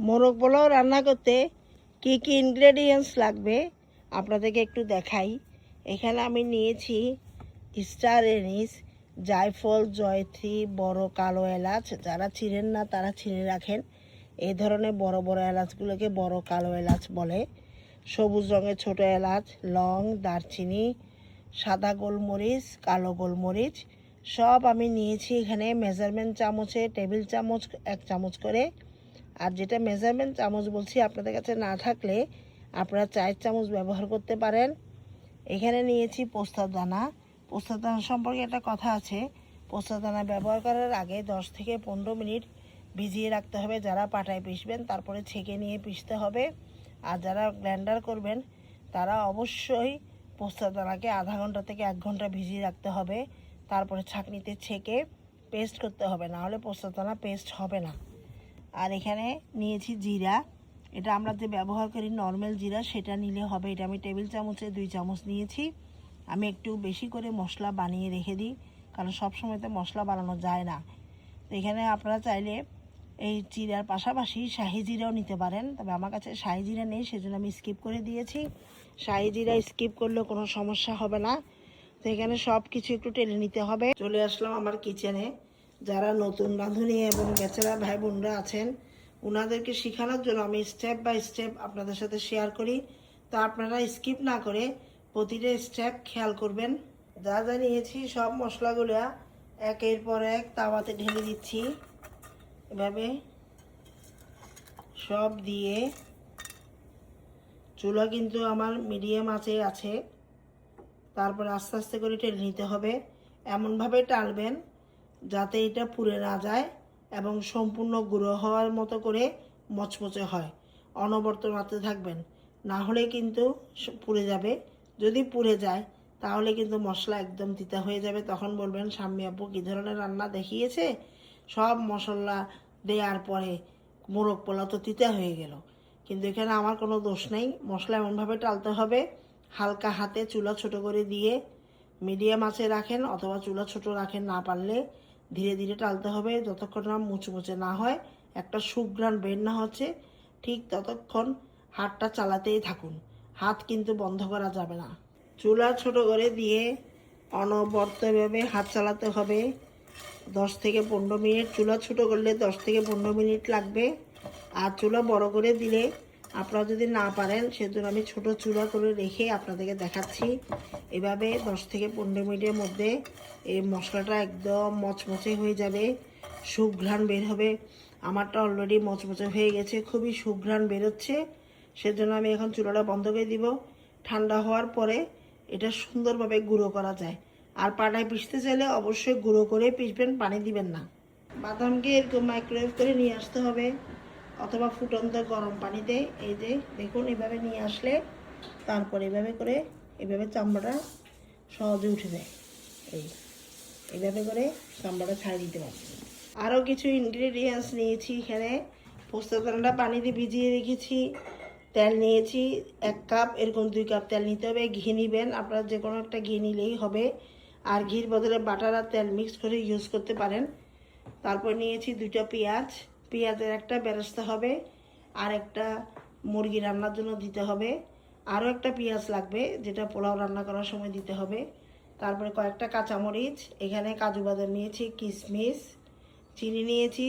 মোরগ পোলাও রান্না করতে কি কি ইনগ্রেডিয়েন্টস লাগবে আপনাদেরকে একটু দেখাই। এখানে আমি নিয়েছি স্টার এনিস, জায়ফল, জয়ত্রী, বড় কালো এলাচ। যারা চিনেন না তারা চিনে রাখেন, এই ধরনের বড় বড় এলাচগুলোকে বড় কালো এলাচ বলে। সবুজ রঙের ছোট এলাচ, লং, দারচিনি, সাদা গোলমরিচ, কালো গোলমরিচ সব আমি নিয়েছি। এখানে মেজারমেন্ট চামচে টেবিল চামচ 1 চামচ করে। আর যেটা মেজারমেন্ট চামচ বলছি আপনাদের কাছে না থাকলে আপনারা 4 চামচ ব্যবহার করতে পারেন। এখানে নিয়েছি পোস্তার দানা। পোস্তার দানা সম্পর্কে একটা কথা আছে, পোস্তার দানা ব্যবহার করার আগে 10 থেকে 15 মিনিট ভিজিয়ে রাখতে হবে। যারা পাটায় পিষবেন তারপরে ছেঁকে নিয়ে পিষতে হবে। আর যারা গ্রাইন্ডার করবেন তারা অবশ্যই পোস্তার দানাকে আধা ঘন্টা থেকে 1 ঘন্টা ভিজিয়ে রাখতে হবে। তারপরে ছাঁকনিতে ছেঁকে পেস্ট করতে হবে, না হলে পোস্তার দানা পেস্ট হবে না। আর এখানে নিয়েছি জিরা। এটা আমরা যে ব্যবহার করি নর্মাল জিরা, সেটা নিলে হবে। এটা আমি টেবিল চামচে 2 চামচ নিয়েছি। আমি একটু বেশি করে মশলা বানিয়ে রেখে দিই, কারণ সব সময় তো মশলা বানানো যায় না। তো এখানে আপনারা চাইলে এই জিরার পাশাপাশি শাহি জিরাও নিতে পারেন, তবে আমার কাছে শাহি জিরা নেই, সেজন্য আমি স্কিপ করে দিয়েছি। শাহি জিরা স্কিপ করলেও কোনো সমস্যা হবে না। তো এখানে সব কিছু একটু টেলে নিতে হবে। চলে আসলাম আমার কিচেনে। যারা নতুন রাঁধুনি এবং ব্যাচেলার ভাই বোনরা আছেন, ওনাদেরকে শেখানোর জন্য আমি স্টেপ বাই স্টেপ আপনাদের সাথে শেয়ার করি। তো আপনারা স্কিপ না করে প্রতিটা স্টেপ খেয়াল করবেন। যা যা নিয়েছি সব মশলাগুলো একের পর এক তাওয়াতে ঢেলে দিচ্ছি। এভাবে সব দিয়ে, চুলা কিন্তু আমার মিডিয়াম আঁচে আছে। তারপরে আস্তে আস্তে করে টেলে নিতে হবে। এমনভাবে টালবেন যাতে এটা পুড়ে না যায় এবং সম্পূর্ণ গুঁড়ো হওয়ার মতো করে মচমচে হয়। অনবরত নাড়তে থাকবেন, না হলে কিন্তু পুড়ে যাবে। যদি পুড়ে যায় তাহলে কিন্তু মশলা একদম তিতা হয়ে যাবে। তখন বলবেন শাম্মী আপু কী ধরনের রান্না দেখিয়েছে, সব মশলা দেওয়ার পরে মোরগ পোলাও তো তিতা হয়ে গেল। কিন্তু এখানে আমার কোনো দোষ নেই। মশলা এমনভাবে টালতে হবে, হালকা হাতে চুলা ছোট করে দিয়ে মিডিয়াম আঁচে রাখেন, অথবা চুলা ছোট রাখেন, না পারলে ধীরে ধীরে টালতে হবে যতক্ষণ না মুচমুচে না হয়, একটা সুঘ্রাণ বের না হচ্ছে, ঠিক ততক্ষণ হাতটা চালাতেই থাকুন। হাত কিন্তু বন্ধ করা যাবে না। চুলা ছোট করে দিয়ে অনবরতভাবে হাত চালাতে হবে 10 থেকে 15 মিনিট। চুলা ছোট করলে 10 থেকে 15 মিনিট লাগবে। আর চুলা বড় করে দিলে আপনারা যদি না পারেন, সেজন্য আমি ছোট চুলা করে রেখে আপনাদেরকে দেখাচ্ছি। এভাবে 10 থেকে 15 মিনিটের মধ্যে এই মশলাটা একদম মচমচে হয়ে যাবে, সুঘ্রাণ বের হবে। আমারটা অলরেডি মচমচে হয়ে গেছে, খুবই সুঘ্রাণ বেরোচ্ছে। সেজন্য আমি এখন চুলাটা বন্ধ করে দিব। ঠান্ডা হওয়ার পরে এটা সুন্দরভাবে গুঁড়ো করা যায়। আর পাটায় পিষতে চাইলে অবশ্যই গুঁড়ো করে পিষবেন, পানি দিবেন না। বাদামকে এরকম মাইক্রোওয়েভ করে নিয়ে আসতে হবে, অথবা ফুটন্ত গরম পানিতে। এই যে দেখুন, এভাবে নিয়ে আসলে তারপর এভাবে করে এভাবে চামড়াটা সহজে উঠে যায়। এইভাবে করে চামড়াটা ছাড়িয়ে দিতে পারছি। আরও কিছু ইনগ্রেডিয়েন্টস নিয়েছি। এখানে পোস্তের দানাটা পানিতে ভিজিয়ে রেখেছি। তেল নিয়েছি 1 কাপ, এরকম 2 কাপ তেল নিতে হবে। ঘি নেবেন, আপনারা যে কোনো একটা ঘি নিলেই হবে। আর ঘির বদলে বাটার আর তেল মিক্স করে ইউজ করতে পারেন। তারপর নিয়েছি 2টা পেঁয়াজ। পেঁয়াজের একটা বেরেস্তা হবে, আর একটা মুরগি রান্নার জন্য দিতে হবে। আরও একটা পেঁয়াজ লাগবে, যেটা পোলাও রান্না করার সময় দিতে হবে। তারপরে কয়েকটা কাঁচামরিচ, এখানে কাজু বাদাম নিয়েছি, কিশমিশ, চিনি নিয়েছি।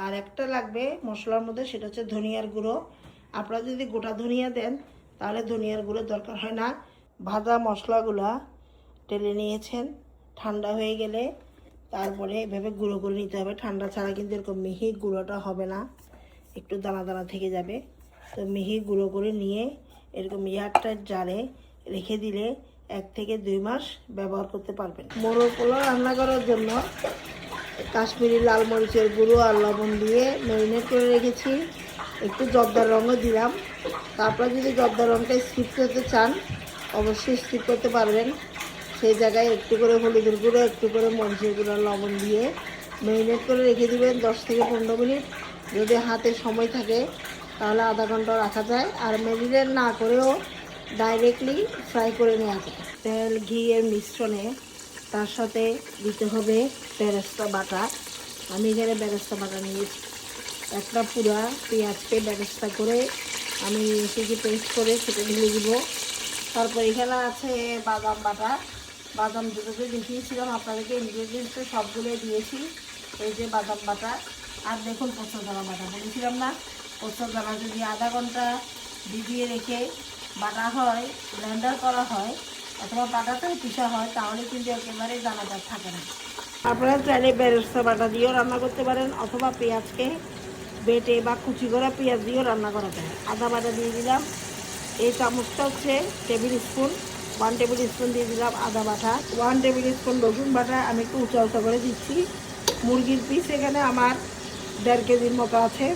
আর একটা লাগবে মশলার মধ্যে, সেটা হচ্ছে ধনিয়ার গুঁড়ো। আপনারা যদি গোটা ধনিয়া দেন তাহলে ধনিয়ার গুঁড়ো দরকার হয় না। ভাজা মশলাগুলা টেলে নিয়েছেন। ঠান্ডা হয়ে গেলে তারপরে এভাবে গুঁড়ো করে নিতে হবে। ঠান্ডা ছাড়া কিন্তু এরকম মিহি গুঁড়োটা হবে না, একটু দানা দানা থেকে যাবে। তো মিহি গুঁড়ো করে নিয়ে এরকম এয়ারটাইট জারে রেখে দিলে 1 থেকে 2 মাস ব্যবহার করতে পারবেন। মোরগ পোলাও রান্না করার জন্য কাশ্মীরি লাল মরিচের গুঁড়ো আর লবণ দিয়ে ম্যারিনেট করে রেখেছি। একটু জর্দার রঙও দিলাম। তারপরে যদি জর্দার রঙটা স্কিপ করতে চান অবশ্যই স্কিপ করতে পারবেন। সেই জায়গায় একটু করে হলুদের গুঁড়ো, একটু করে মরিচের গুঁড়ো, লবণ দিয়ে ম্যারিনেট করে রেখে দিবেন 10 থেকে 15 মিনিট। যদি হাতে সময় থাকে তাহলে আধা ঘন্টা রাখা যায়। আর ম্যারিনেট না করেও ডাইরেক্টলি ফ্রাই করে নেওয়া যায়। তেল ঘি এর মিশ্রণে তার সাথে দিতে হবে বেরেস্তা বাটা। আমি এখানে বেরেস্তা বাটা নিয়েছি। একটা পুরা পেঁয়াজকে বেরেস্তা করে আমি থেকে পেস্ট করে সেটা ঢেলে দিব। তারপর এখানে আছে বাদাম বাটা, বাদাম দুটোকে দেখিয়েছিলাম আপনাদেরকে, ইনগ্রেডিয়েন্টস সবগুলো দিয়েছি। এই যে বাদাম বাটা, আর দেখুন পোস্ত দানা বাটা বলেছিলাম না, পোস্ত দানা যদি আধা ঘন্টা ভিজিয়ে রেখে বাটা হয়, ব্লেন্ডার করা হয় অথবা বাটাতেও পিষা হয়, তাহলে কিন্তু একেবারে দানাদার থাকে না। আপনারা চাইলে বেরেস্তা বাটা দিয়েও রান্না করতে পারেন, অথবা পেঁয়াজকে বেটে বা কুচি করা পেঁয়াজ দিয়েও রান্না করা যায়। আদা বাটা দিয়ে দিলাম, এই চামচটা হচ্ছে টেবিল স্পুন, 1 টেবিল স্পুন দিয়ে দিলাম আদা বাটা, 1 টেবিল স্পুন রসুন বাটা আমি একটু উঁচা উঁচা করে দিচ্ছি। মুরগির পিস এখানে আমার 1.5 কেজির মতো আছে,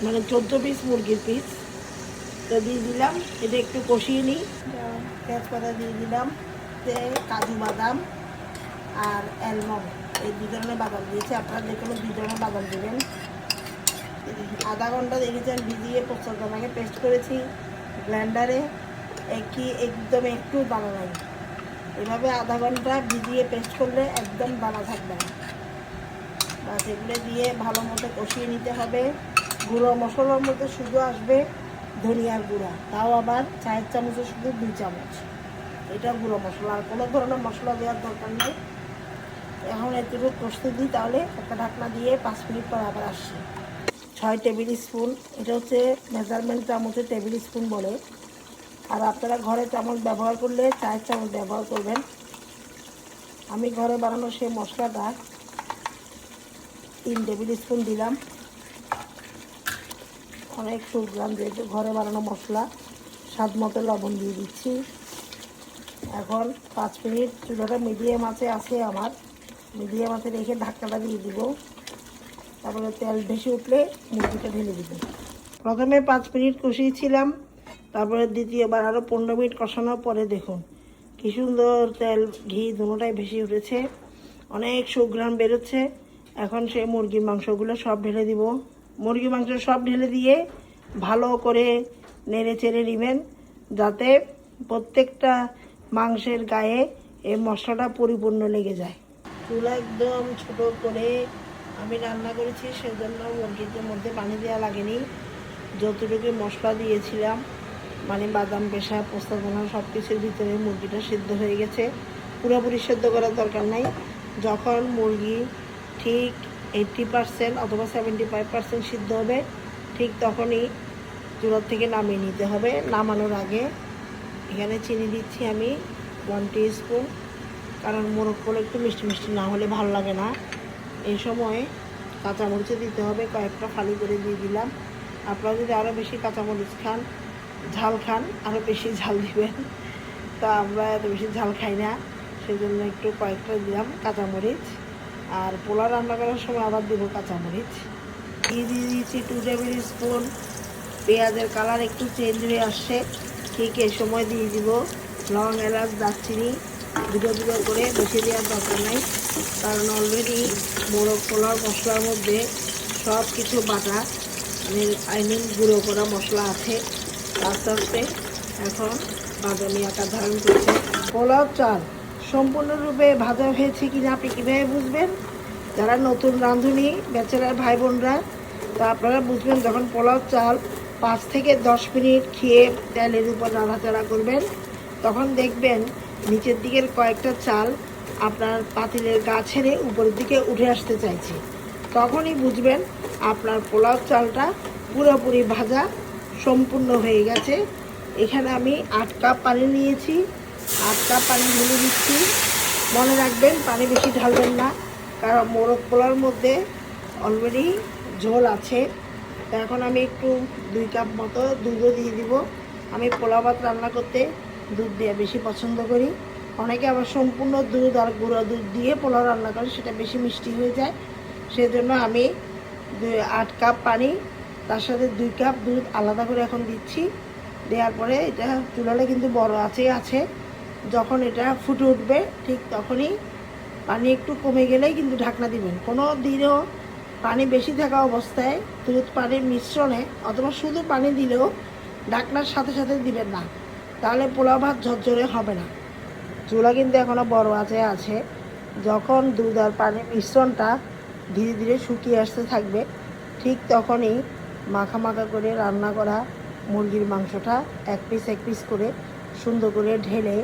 মানে 14 পিস মুরগির পিস। তো দিয়ে দিলাম, এটা একটু কষিয়ে নিই। তেজপাতা দিয়ে দিলাম, কাজু বাদাম আর অ্যালমন্ড, এই 2 ধরনের বাদাম দিয়েছি, আপনারা যে কোনো 2 ধরনের বাদাম দেবেন। আধা ঘন্টা দেখেছেন ভিজিয়ে পোস্ত দানাকে পেস্ট করেছি ব্লেন্ডারে, একদম একটু দানা নাই। এভাবে আধা ঘন্টা ভিজিয়ে পেস্ট করলে একদম দানা থাকবে না। বাস এগুলো দিয়ে ভালো মতো কষিয়ে নিতে হবে। গুঁড়ো মশলার মধ্যে শুধু আসবে ধনিয়ার গুঁড়া, তাও আবার 4 চামচের শুধু 2 চামচ, এটা গুঁড়ো মশলা, আর কোনো ধরনের মশলা দেওয়ার দরকার নেই। এখন এতটুকু কষতে দিই, তাহলে একটা ঢাকনা দিয়ে 5 মিনিট পর আবার আসছি। 6 টেবিল স্পুন, এটা হচ্ছে মেজারমেন্ট চামচের টেবিল স্পুন বলে, আর আপনারা ঘরে চামচ ব্যবহার করলে 4 চামচ ব্যবহার করবেন। আমি ঘরে বানানো সেই মশলাটা 3 টেবিল স্পুন দিলাম, অনেক সুগ্রাম যেহেতু ঘরে বানানো মশলা। স্বাদ মতো লবণ দিয়ে দিচ্ছি। এখন 5 মিনিট চুলাটা মিডিয়াম আছে আমার, মিডিয়াম আছে রেখে ঢাকনাটা দিয়ে দিব। তারপরে তেল ভেসে উঠলে মুরগিটা ঢেলে দিব। প্রথমে 5 মিনিট কষিয়েছিলাম, তারপরে দ্বিতীয়বার আরও 15 মিনিট কষানোর পরে দেখুন কী সুন্দর তেল ঘি দুটোটাই ভেসে উঠেছে, অনেক সুঘ্রাণ বেরোচ্ছে। এখন সেই মুরগির মাংসগুলো সব ঢেলে দিব। মুরগির মাংস সব ঢেলে দিয়ে ভালো করে নেড়ে চেড়ে নেবেন, যাতে প্রত্যেকটা মাংসের গায়ে এই মশলাটা পরিপূর্ণ লেগে যায়। চুলা একদম ছোট করে আমি রান্না করেছি, সেজন্য মুরগির মধ্যে পানি দেওয়া লাগেনি। যতটুকু মশলা দিয়েছিলাম, মানে বাদাম পেশা পোস্ত দানা সব কিছুর ভিতরে মুরগিটা সিদ্ধ হয়ে গেছে। পুরোপুরি সিদ্ধ করার দরকার নাই। যখন মুরগি ঠিক 80% অথবা 75% সিদ্ধ হবে, ঠিক তখনই চুলার থেকে নামিয়ে নিতে হবে। নামানোর আগে এখানে চিনি দিচ্ছি আমি 1 টিস্পুন, কারণ মোরগ পোলাও একটু মিষ্টি মিষ্টি না হলে ভালো লাগে না। এই সময় কাঁচামরিচে দিতে হবে, কয়েকটা ফালি করে দিয়ে দিলাম। আপনারা যদি আরও বেশি কাঁচামরিচ খান, ঝাল খান, আরও বেশি ঝাল দিবেন। তা আমরা এত বেশি ঝাল খাই না, সেজন্য একটু কয়েকটা দিলাম কাঁচামরিচ। আর পোলাও রান্না করার সময় আবার দেবো কাঁচামরিচ। দিয়ে দিয়েছি 2 টেবিল স্পুন। পেঁয়াজের কালার একটু চেঞ্জ হয়ে আসছে, ঠিক এই সময় দিয়ে দিব লং, এলাচ, দারচিনি দুটো করে, বেশি দেওয়ার দরকার নাই, কারণ অলরেডি মোরগ পোলাও মশলার মধ্যে সব কিছু বাটা, মানে গুঁড়ো করা মশলা আছে। আস্তে আস্তে এখন বাদামি আকার ধারণ করছে। পোলাও চাল সম্পূর্ণরূপে ভাজা হয়েছে কিনা আপনি কীভাবে বুঝবেন? যারা নতুন রাঁধুনি ব্যাচেলার ভাই বোনরা, তো আপনারা বুঝবেন যখন পোলাও চাল 5 থেকে 10 মিনিট খেয়ে তেলের উপর নাড়াচাড়া করবেন, তখন দেখবেন নিচের দিকের কয়েকটা চাল আপনার পাতিলের গা ছেড়ে উপরের দিকে উঠে আসতে চাইছে। তখনই বুঝবেন আপনার পোলাও চালটা পুরোপুরি ভাজা সম্পূর্ণ হয়ে গেছে। এখানে আমি 8 কাপ পানি নিয়েছি, 8 কাপ পানি ঢেলে দিচ্ছি। মনে রাখবেন পানি বেশি ঢালবেন না, কারণ মোরগ পোলাওর মধ্যে অলরেডি ঝোল আছে। তো এখন আমি একটু 2 কাপ মতো দুধও দিয়ে দিব। আমি পোলাও ভাত রান্না করতে দুধ দিয়ে বেশি পছন্দ করি। অনেকে আবার সম্পূর্ণ দুধ আর গুঁড়ো দুধ দিয়ে পোলাও রান্না করে, সেটা বেশি মিষ্টি হয়ে যায়। সেজন্য আমি 8 কাপ পানি, তার সাথে 2 কাপ দুধ আলাদা করে এখন দিচ্ছি। দেওয়ার পরে এটা চুলাটা কিন্তু বড় আছে, যখন এটা ফুটে উঠবে ঠিক তখনই পানি একটু কমে গেলেই কিন্তু ঢাকনা দিবেন। কোনো দিনও পানি বেশি থাকা অবস্থায় দুধ পানির মিশ্রণে অথবা শুধু পানি দিলেও ঢাকনার সাথে সাথে দিবেন না, তাহলে পোলাও ভাত ঝরঝরে হবে না। চুলা কিন্তু এখনও বড় আছে। যখন দুধ আর পানির মিশ্রণটা ধীরে ধীরে শুকিয়ে আসতে থাকবে, ঠিক তখনই মাখা মাখা করে রান্না করা মুরগির মাংসটা এক পিস করে সুন্দর করে ঢেলে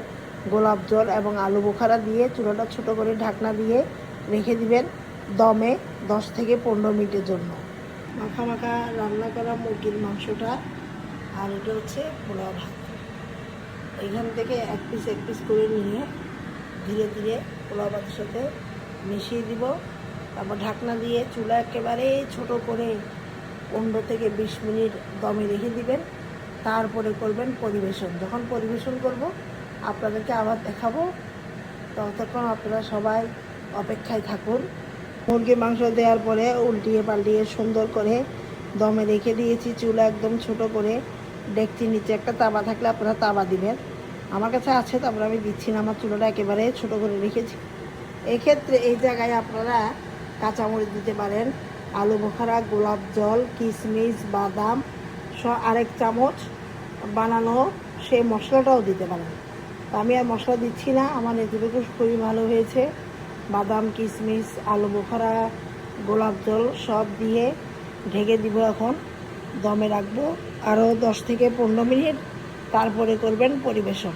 গোলাপ জল এবং আলু বোখারা দিয়ে চুলাটা ছোটো করে ঢাকনা দিয়ে রেখে দিবেন দমে 10 থেকে 15 মিনিটের জন্য। মাখা মাখা রান্না করা মুরগির মাংসটা আর এটা হচ্ছে পোলাও ভাত। এখান থেকে এক পিস করে নিয়ে ধীরে ধীরে পোলাও ভাতের সাথে মিশিয়ে দিব। তারপর ঢাকনা দিয়ে চুলা একেবারে ছোট করে 15 থেকে 20 মিনিট দমে রেখে দিবেন। তারপরে করবেন পরিবেশন। যখন পরিবেশন করব আপনাদেরকে আবার দেখাবো, ততক্ষণ আপনারা সবাই অপেক্ষায় থাকুন। মুরগির মাংস দেওয়ার পরে উল্টিয়ে পাল্টিয়ে সুন্দর করে দমে রেখে দিয়েছি। চুলা একদম ছোট করে, ডেকচির নিচে একটা তাওয়া থাকলে আপনারা তাওয়া দিবেন। আমার কাছে আছে, তারপরে আমি দিচ্ছি না, আমার চুলাটা একেবারে ছোট করে রেখেছি। এক্ষেত্রে এই জায়গায় আপনারা কাঁচামরিচ দিতে পারেন, আলু বোখারা, গোলাপ জল, কিশমিশ, বাদাম আরেক চামচ বানানো সেই মশলাটাও দিতে পারেন। আমি আর মশলা দিচ্ছি না, আমার এতটুকু খুবই ভালো হয়েছে। বাদাম, কিশমিশ, আলু বোখারা, গোলাপ জল সব দিয়ে ঢেকে দিব। এখন দমে রাখবো আরও 10 থেকে 15 মিনিট, তারপরে করবেন পরিবেশন।